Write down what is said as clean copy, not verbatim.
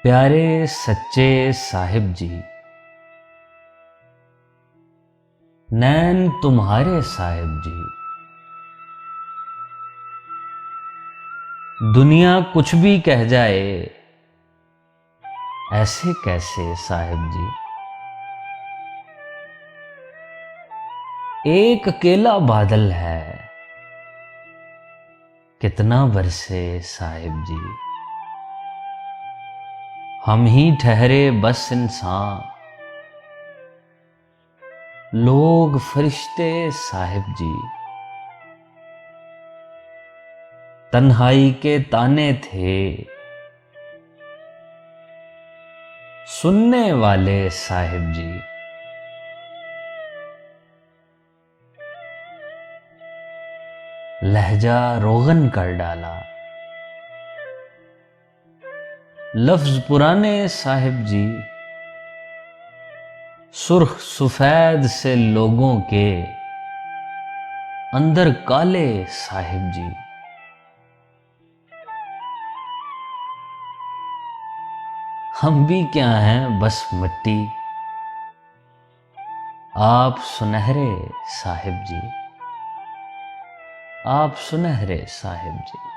प्यारे सच्चे साहिब जी, नैन तुम्हारे साहिब जी, दुनिया कुछ भी कह जाए ऐसे कैसे साहिब जी। एक अकेला बादल है कितना बरसे साहिब जी, हम ही ठहरे बस इंसान, लोग फरिश्ते साहिब जी। तन्हाई के ताने थे सुनने वाले साहिब जी, लहजा रोगन कर डाला लफ्ज पुराने साहिब जी, सुर्ख सुफेद से लोगों के अंदर काले साहिब जी। हम भी क्या हैं बस मिट्टी, आप सुनहरे साहिब जी, आप सुनहरे साहिब जी।